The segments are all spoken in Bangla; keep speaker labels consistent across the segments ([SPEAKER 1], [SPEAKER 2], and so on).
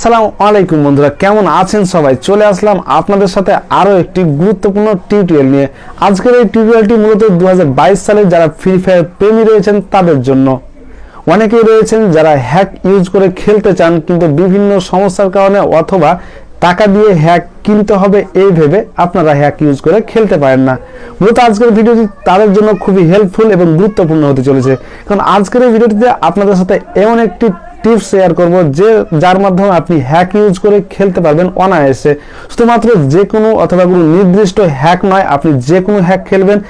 [SPEAKER 1] আসসালামু আলাইকুম বন্ধুরা, কেমন আছেন সবাই? চলে আসলাম আপনাদের সাথে আরো একটি গুরুত্বপূর্ণ টিউটোরিয়াল নিয়ে। আজকের এই টিউটোরিয়ালটি মূলত 2022 সালে যারা ফ্রি ফায়ার প্রেমী রয়েছেন তাদের জন্য। অনেকেই রয়েছেন যারা হ্যাক ইউজ করে খেলতে চান, কিন্তু বিভিন্ন সমস্যার কারণে অথবা টাকা দিয়ে হ্যাক কিনতে হবে এই ভেবে আপনারা হ্যাক ইউজ করে খেলতে পারেন না। মূলত আজকের ভিডিওটি তাদের জন্য খুবই হেল্পফুল এবং গুরুত্বপূর্ণ হতে চলেছে, কারণ আজকের এই ভিডিওটিতে আপনাদের সাথে এমন একটি টিপস শেয়ার করব যার মাধ্যমে আপনি হ্যাক ইউজ করে খেলতে পারবেন অনায়াসে। শুধুমাত্র যে কোনো অথবা কোনো নির্দিষ্ট হ্যাক নয়, আপনি যে কোনো হ্যাক খেলবেন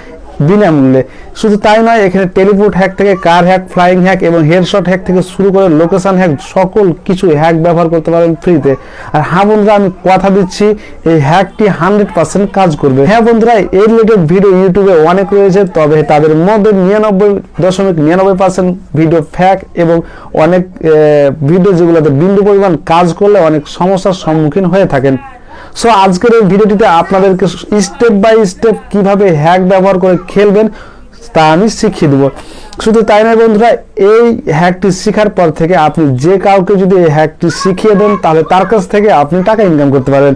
[SPEAKER 1] বিনামূল্যে। শুধু তাই নয়, এখানে টেলিপোর্ট হ্যাক থেকে কার হ্যাক, ফ্লাইং হ্যাক এবং হেডশট হ্যাক থেকে শুরু করে লোকেশন হ্যাক, সকল কিছু হ্যাক ব্যবহার করতে পারবেন ফ্রিতে। আর হ্যাঁ বন্ধুরা, আমি কথা দিচ্ছি এই হ্যাকটি 100% কাজ করবে। হ্যাঁ বন্ধুরা, এই রিলেটেড ভিডিও ইউটিউবে অনেক রয়েছে, তবে তাদের মধ্যে 99.99% ভিডিও ফ্যাক এবং অনেক ভিডিও যেগুলোতে বিন্দু পরিমাণ কাজ করলে অনেক সমস্যার সম্মুখীন হয়ে থাকেন। সো আজকের এই ভিডিওটিতে আপনাদেরকে স্টেপ বাই স্টেপ কিভাবে হ্যাক ব্যবহার করে খেলবেন তা আমি শিখিয়ে দেবো। শুধু তাই নয় বন্ধুরা, এই হ্যাকটি শেখার পর থেকে আপনি যে কাউকে যদি এই হ্যাকটি শিখিয়ে দেন, তাহলে তার কাছ থেকে আপনি টাকা ইনকাম করতে পারেন।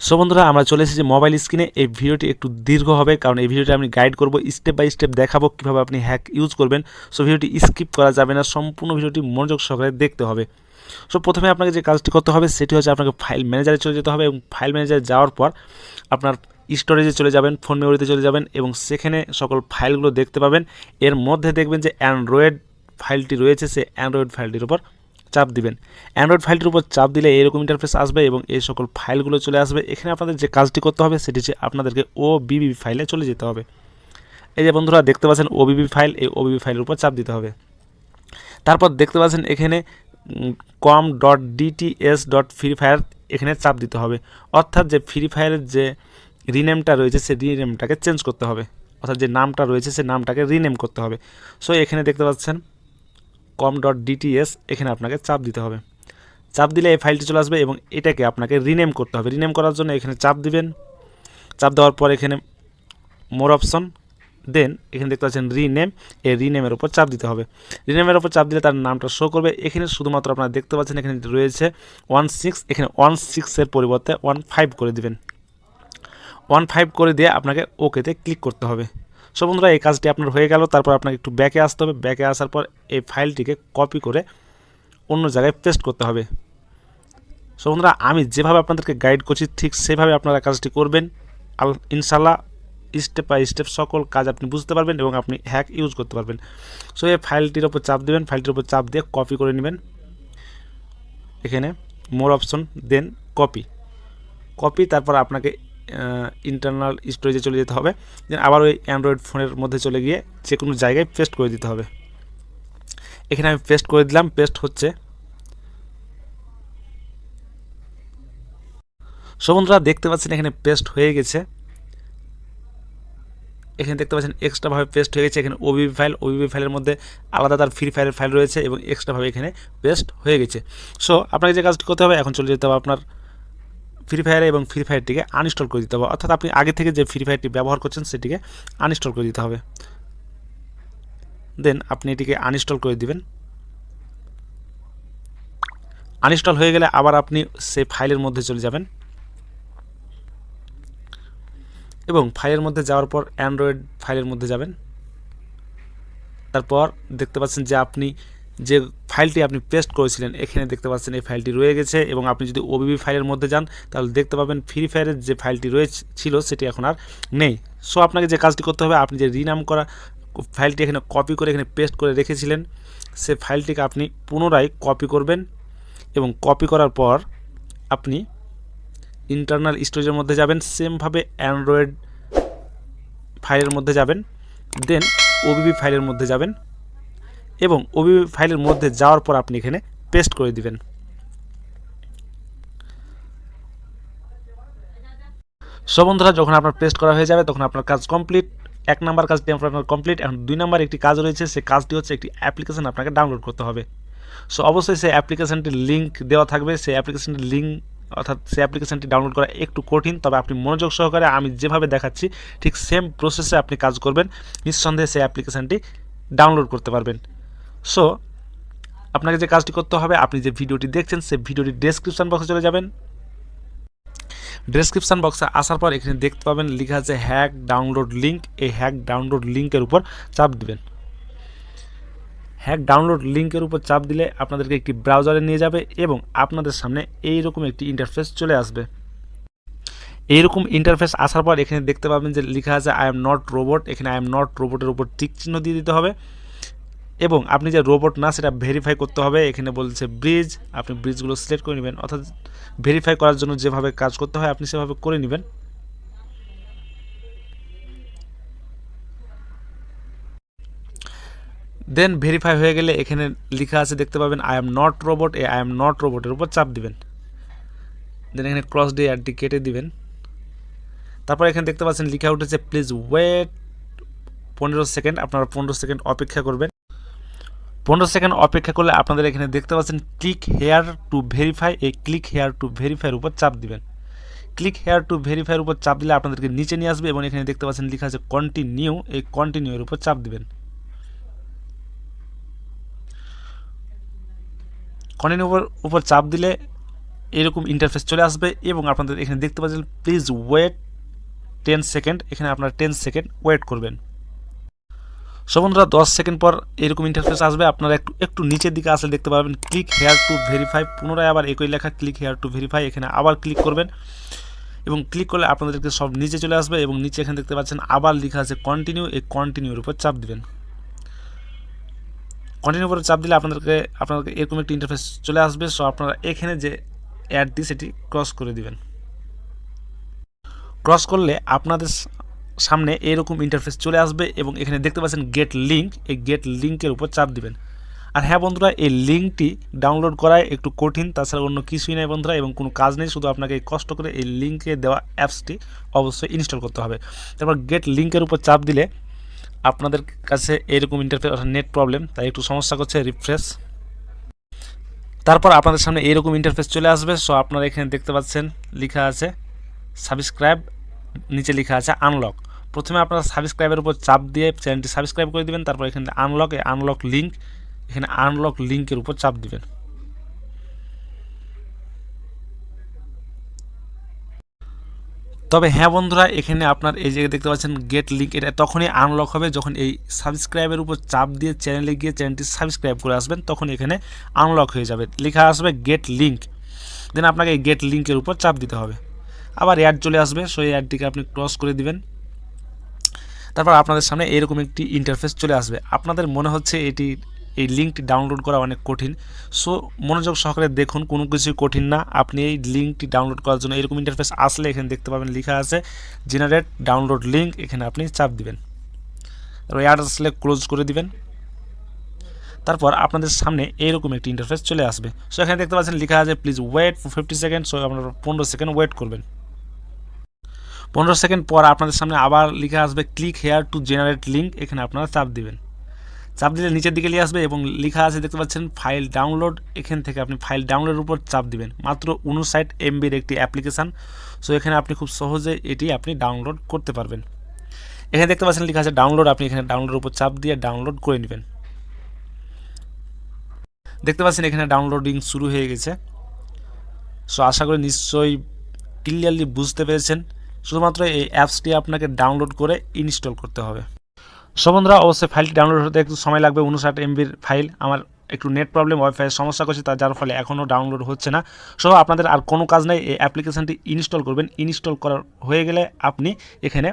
[SPEAKER 2] সো বন্ধুরা, আমরা চলে এসেছি মোবাইল স্ক্রিনে। এই ভিডিওটি একটু দীর্ঘ হবে, কারণ এই ভিডিওটি আমি গাইড করব, স্টেপ বাই স্টেপ দেখাবো কীভাবে আপনি হ্যাক ইউজ করবেন। সো ভিডিওটি স্কিপ করা যাবে না, সম্পূর্ণ ভিডিওটি মনোযোগ সহকারে দেখতে হবে। সো প্রথমে আপনাকে যে কাজটি করতে হবে সেটি হচ্ছে আপনাকে ফাইল ম্যানেজারে চলে যেতে হবে, এবং ফাইল ম্যানেজারে যাওয়ার পর আপনার স্টোরেজে চলে যাবেন, ফোন মেমোরিতে চলে যাবেন, এবং সেখানে সকল ফাইলগুলো দেখতে পাবেন। এর মধ্যে দেখবেন যে অ্যান্ড্রয়েড ফাইলটি রয়েছে, সে অ্যান্ড্রয়েড ফাইলটির উপর চাপ দিবেন। অ্যান্ড্রয়েড ফাইলটির উপর চাপ দিলে এরকম ইন্টারফেস আসবে এবং এই সকল ফাইলগুলো চলে আসবে। এখানে আপনাদের যে কাজটি করতে হবে সেটি হচ্ছে আপনাদেরকে OBB ফাইলে চলে যেতে হবে। এই যে বন্ধুরা দেখতে পাচ্ছেন OBB ফাইল, এই OBB ফাইলের উপর চাপ দিতে হবে। তারপর দেখতে পাচ্ছেন এখানে com.dts.freefire এখানে চাপ দিতে হবে। অর্থাৎ যে ফ্রি ফায়ারের যে রিনেমটা রয়েছে সেই রিনেমটাকে চেঞ্জ করতে হবে, অর্থাৎ যে নামটা রয়েছে সেই নামটাকে রিনেম করতে হবে। সো এখানে দেখতে পাচ্ছেন com.dts, এখানে আপনাকে চাপ দিতে হবে। চাপ দিলে এই ফাইলটি চলে আসবে এবং এটাকে আপনাকে রিনেম করতে হবে। রিনেম করার জন্য এখানে চাপ দিবেন। চাপ দেওয়ার পর এখানে মোর অপশন, দেন এখানে দেখতে পাচ্ছেন রিনেম, এই রিনেমের উপর চাপ দিতে হবে। রিনেমের উপর চাপ দিলে তার নামটা শো করবে। এখানে শুধুমাত্র আপনারা দেখতে পাচ্ছেন এখানে রয়েছে 16, এখানে 16-এর পরিবর্তে 15 করে দিবেন। 15 করে দিয়ে আপনাকে ওকেতে ক্লিক করতে হবে। সো বন্ধুরা, এই কাজটি আপনার হয়ে গেল। তারপর আপনাকে একটু ব্যাকে আসতে হবে। ব্যাকে আসার পর এই ফাইলটিকে কপি করে অন্য জায়গায় পেস্ট করতে হবে। সো বন্ধুরা, আমি যেভাবে আপনাদেরকে গাইড করছি ঠিক সেভাবে আপনারা কাজটি করবেন। ইনশাল্লাহ স্টেপ বাই স্টেপ সকল কাজ আপনি বুঝতে পারবেন এবং আপনি হ্যাক ইউজ করতে পারবেন। সো এই ফাইলটির ওপর চাপ দেবেন, ফাইলটির ওপর চাপ দিয়ে কপি করে নেবেন। এখানে মোর অপশন, দেন কপি। তারপর আপনাকে ইন্টারনাল স্টোরেজে চলে যেতে হবে। দেন আবার ওই অ্যান্ড্রয়েড ফোনের মধ্যে চলে গিয়ে যে কোনো জায়গায় পেস্ট করে দিতে হবে। এখানে আমি পেস্ট করে দিলাম, পেস্ট হচ্ছে। সো বন্ধুরা দেখতে পাচ্ছেন এখানে পেস্ট হয়ে গেছে। এখানে দেখতে পাচ্ছেন এক্সট্রাভাবে পেস্ট হয়ে গেছে। এখানে OBB ফাইলের মধ্যে আলাদা তার ফ্রি ফায়ারের ফাইল রয়েছে এবং এক্সট্রাভাবে এখানে পেস্ট হয়ে গেছে। সো আপনাকে যে কাজটি করতে হবে, এখন চলে যেতে হবে আপনার ফ্রি ফায়ারে এবং ফ্রি ফায়ারটিকে আনইনস্টল করে দিতে হবে। অর্থাৎ আপনি আগে থেকে যে ফ্রি ফায়ারটি ব্যবহার করছেন সেটিকে আনইনস্টল করে দিতে হবে। দেন আপনি এটিকে আনইনস্টল করে দিবেন। আনইনস্টল হয়ে গেলে আবার আপনি সেই ফাইলের মধ্যে চলে যাবেন এবং ফাইলের মধ্যে যাওয়ার পর অ্যান্ড্রয়েড ফাইলের মধ্যে যাবেন। তারপর দেখতে পাচ্ছেন যে আপনি যে ফাইলটি আপনি পেস্ট করেছিলেন এখানে দেখতে পাচ্ছেন এই ফাইলটি রয়ে গেছে। এবং আপনি যদি OBB ফাইলের মধ্যে যান তাহলে দেখতে পাবেন ফ্রি ফায়ারের যে ফাইলটি ছিল সেটি এখন আর নেই। সো আপনাকে যে কাজটি করতে হবে, আপনি যে রিনাম করা ফাইলটি এখানে কপি করে এখানে পেস্ট করে রেখেছিলেন সে ফাইলটিকে আপনি পুনরায় কপি করবেন এবং কপি করার পর আপনি ইন্টারনাল স্টোরেজের মধ্যে যাবেন, সেমভাবে অ্যান্ড্রয়েড ফাইলের মধ্যে যাবেন, দেন OBB ফাইলের মধ্যে যাবেন এবং OBB ফাইলের মধ্যে যাওয়ার পর আপনি এখানে পেস্ট করে দিবেন। সো বন্ধুরা, যখন আপনার পেস্ট করা হয়ে যাবে তখন আপনার কাজ কমপ্লিট। 1 নাম্বার কাজটি আপনার কমপ্লিট। এখন 2 নাম্বার একটি কাজ রয়েছে, সেই কাজটি হচ্ছে একটি অ্যাপ্লিকেশন আপনাকে ডাউনলোড করতে হবে। সো অবশ্যই সেই অ্যাপ্লিকেশনটির লিঙ্ক দেওয়া থাকবে। সেই অ্যাপ্লিকেশনটির লিঙ্ক অর্থাৎ সেই অ্যাপ্লিকেশনটি ডাউনলোড করা একটু কঠিন, তবে আপনি মনোযোগ সহকারে আমি যেভাবে দেখাচ্ছি ঠিক সেম প্রসেসে আপনি কাজ করবেন, নিঃসন্দেহে সেই অ্যাপ্লিকেশনটি ডাউনলোড করতে পারবেন। সো আপনাকে যে কাজটি করতে হবে, আপনি যে ভিডিওটি দেখছেন সেই ভিডিওটি ডেসক্রিপশন বক্সে চলে যাবেন। ডেসক্রিপশন বক্সে আসার পর এখানে দেখতে পাবেন লেখা আছে হ্যাক ডাউনলোড লিঙ্ক। এই হ্যাক ডাউনলোড লিঙ্কের উপর চাপ দিবেন। হ্যাক ডাউনলোড লিঙ্কের উপর চাপ দিলে আপনাদেরকে একটি ব্রাউজারে নিয়ে যাবে এবং আপনাদের সামনে এইরকম একটি ইন্টারফেস চলে আসবে। এইরকম ইন্টারফেস আসার পর এখানে দেখতে পাবেন যে লেখা আছে আই এম নট রোবট। এখানে আই এম নট রোবটের উপর টিক চিহ্ন দিয়ে দিতে হবে এবং আপনি যে রোবট না সেটা ভেরিফাই করতে হবে। এখানে বলছে ব্রিজ, আপনি ব্রিজগুলো সিলেক্ট করে নেবেন, অর্থাৎ ভেরিফাই করার জন্য যেভাবে কাজ করতে হয় আপনি সেভাবে করে নেবেন। দেন ভেরিফাই হয়ে গেলে এখানে লেখা আছে দেখতে পাবেন আই এম নট রোবট। এই আই এম নট রোবটের উপর চাপ দিবেন। দেন এখানে ক্রস দিয়ে অ্যাডটি কেটে দিবেন। তারপর এখানে দেখতে পাচ্ছেন লেখা উঠেছে প্লিজ ওয়েট 15 সেকেন্ড। আপনারা 15 সেকেন্ড অপেক্ষা করবেন। 15 সেকেন্ড অপেক্ষা করলে আপনাদের এখানে দেখতে পাচ্ছেন ক্লিক হেয়ার টু ভেরিফাই। এই ক্লিক হেয়ার টু ভেরিফাইয়ের উপর চাপ দিবেন। ক্লিক হেয়ার টু ভেরিফাইয়ের উপর চাপ দিলে আপনাদেরকে নিচে নিয়ে আসবে এবং এখানে দেখতে পাচ্ছেন লেখা আছে কন্টিনিউ। এই কন্টিনিউয়ের উপর চাপ দিবেন। কন্টিনিউর উপর চাপ দিলে এরকম ইন্টারফেস চলে আসবে এবং আপনাদের এখানে দেখতে পাচ্ছেন প্লিজ ওয়েট 10 সেকেন্ড। এখানে আপনারা 10 সেকেন্ড ওয়েট করবেন। সো বন্ধুরা 10 সেকেন্ড পর এরকম ইন্টারফেস আসবে। আপনারা একটু নিচের দিকে আসলে দেখতে পাবেন ক্লিক হেয়ার টু ভেরিফাই। পুনরায় আবার একই লেখা ক্লিক হেয়ার টু ভেরিফাই। এখানে আবার ক্লিক করবেন এবং ক্লিক করলে আপনাদেরকে সব নিচে চলে আসবে এবং নিচে এখানে দেখতে পাচ্ছেন আবার লেখা আছে কন্টিনিউ। এই কন্টিনিউর উপর চাপ দিবেন। কন্টিনিউ উপরে চাপ দিলে আপনাদেরকে এরকম একটি ইন্টারফেস চলে আসবে। সো আপনারা এখানে যে অ্যাডটি সেটি ক্রস করে দিবেন। ক্রস করলে আপনাদের সামনে এরকম ইন্টারফেস চলে আসবে এবং এখানে দেখতে পাচ্ছেন গেট লিঙ্ক। এই গেট লিঙ্কের উপর চাপ দিবেন। আর হ্যাঁ বন্ধুরা, এই লিঙ্কটি ডাউনলোড করায় একটু কঠিন, তাছাড়া অন্য কিছুই নাই বন্ধুরা, এবং কোনো কাজ নেই। শুধু আপনাকে কষ্ট করে এই লিঙ্কে দেওয়া অ্যাপসটি অবশ্যই ইনস্টল করতে হবে। তারপর গেট লিঙ্কের উপর চাপ দিলে আপনাদের কাছে এরকম ইন্টারফেস, অর্থাৎ নেট প্রবলেম, তাই একটু সমস্যা করছে, রিফ্রেশ। তারপর আপনাদের সামনে এরকম ইন্টারফেস চলে আসবে। সো আপনারা এখানে দেখতে পাচ্ছেন লেখা আছে সাবস্ক্রাইব, নিচে লেখা আছে আনলক। প্রথমে আপনারা সাবস্ক্রাইবের উপর চাপ দিয়ে চ্যানেলটি সাবস্ক্রাইব করে দিবেন। তারপর এখানে আনলক, এই আনলক লিঙ্ক, এখানে আনলক লিঙ্কের উপর চাপ দিবেন। তবে হ্যাঁ বন্ধুরা, এখানে আপনার এই যে দেখতে পাচ্ছেন গেট লিঙ্ক, এটা তখনই আনলক হবে যখন এই সাবস্ক্রাইবের উপর চাপ দিয়ে চ্যানেলে গিয়ে চ্যানেলটি সাবস্ক্রাইব করে আসবেন, তখন এখানে আনলক হয়ে যাবে, লেখা আসবে গেট লিঙ্ক। দেন আপনাকে এই গেট লিঙ্কের উপর চাপ দিতে হবে। আবার অ্যাড চলে আসবে। সো এই অ্যাডটিকে আপনি ক্রস করে দিবেন। তারপর আপনাদের সামনে এরকম একটি ইন্টারফেস চলে আসবে। আপনাদের মনে হচ্ছে এই লিঙ্কটি ডাউনলোড করা অনেক কঠিন। সো মনোযোগ সহকারে দেখুন, কোনো কিছুই কঠিন না। আপনি এই লিঙ্কটি ডাউনলোড করার জন্য এরকম ইন্টারফেস আসলে এখানে দেখতে পাবেন লেখা আছে জেনারেট ডাউনলোড লিঙ্ক। এখানে আপনি চাপ দিবেন। তারপর অ্যাড আসলে ক্লোজ করে দিবেন। তারপর আপনাদের সামনে এইরকম একটি ইন্টারফেস চলে আসবে। সো এখানে দেখতে পাচ্ছেন লেখা আছে please wait for 50 second. So আপনারা 15 সেকেন্ড ওয়েট করবেন। 15 সেকেন্ড পর আপনাদের সামনে আবার লেখা আসবে click here to generate link. এখানে আপনারা চাপ দিবেন। চাপ দিলে নিচের দিকে নিয়ে আসবে এবং লেখা আছে দেখতে পাচ্ছেন ফাইল ডাউনলোড। এখান থেকে আপনি ফাইল ডাউনলোডের উপর চাপ দিবেন। মাত্র 59 MBর একটি অ্যাপ্লিকেশান। সো এখানে আপনি খুব সহজে এটি আপনি ডাউনলোড করতে পারবেন। এখানে দেখতে পাচ্ছেন লেখা আছে ডাউনলোড। আপনি এখানে ডাউনলোডের উপর চাপ দিয়ে ডাউনলোড করে নেবেন। দেখতে পাচ্ছেন এখানে ডাউনলোডিং শুরু হয়ে গেছে। সো আশা করি নিশ্চয়ই ক্লিয়ারলি বুঝতে পেরেছেন। শুধুমাত্র এই অ্যাপসটি আপনাকে ডাউনলোড করে ইনস্টল করতে হবে। সো বন্ধুরা, অবশ্যই ফাইলটি ডাউনলোড হতে একটু সময় লাগবে। 59 MBর ফাইল। আমার একটু নেট প্রবলেম, ওয়াইফাইয়ের সমস্যা করছে, যার ফলে এখনও ডাউনলোড হচ্ছে না। সো আপনাদের আর কোনো কাজ নেই, এই অ্যাপ্লিকেশানটি ইনস্টল করবেন। ইনস্টল করার হয়ে গেলে আপনি এখানে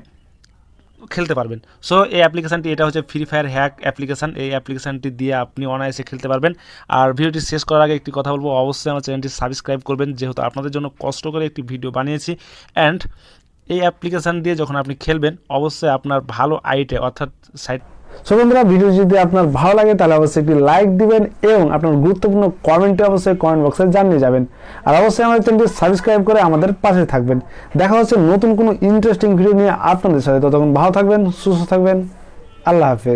[SPEAKER 2] খেলতে পারবেন। সো এই অ্যাপ্লিকেশানটি, এটা হচ্ছে ফ্রি ফায়ার হ্যাক অ্যাপ্লিকেশান। এই অ্যাপ্লিকেশানটি দিয়ে আপনি অনায়াসে খেলতে পারবেন। আর ভিডিওটি শেষ করার আগে একটি কথা বলবো, অবশ্যই আমার চ্যানেলটি সাবস্ক্রাইব করবেন, যেহেতু আপনাদের জন্য কষ্ট করে একটি ভিডিও বানিয়েছি। অ্যান্ড এই অ্যাপ্লিকেশান দিয়ে যখন আপনি খেলবেন, অবশ্যই আপনার ভালো আইটে, অর্থাৎ সাইট।
[SPEAKER 1] সো বন্ধুরা, ভিডিও যদি আপনার ভালো লাগে তাহলে অবশ্যই একটি লাইক দিবেন এবং আপনার গুরুত্বপূর্ণ কমেন্টে অবশ্যই কমেন্ট বক্সে জানিয়ে যাবেন। আর অবশ্যই আমাদের চ্যানেলটি সাবস্ক্রাইব করে আমাদের পাশে থাকবেন। দেখা হচ্ছে নতুন কোনো ইন্টারেস্টিং ভিডিও নিয়ে আপনাদের সাথে। ততক্ষণ ভালো থাকবেন, সুস্থ থাকবেন। আল্লাহ হাফেজ।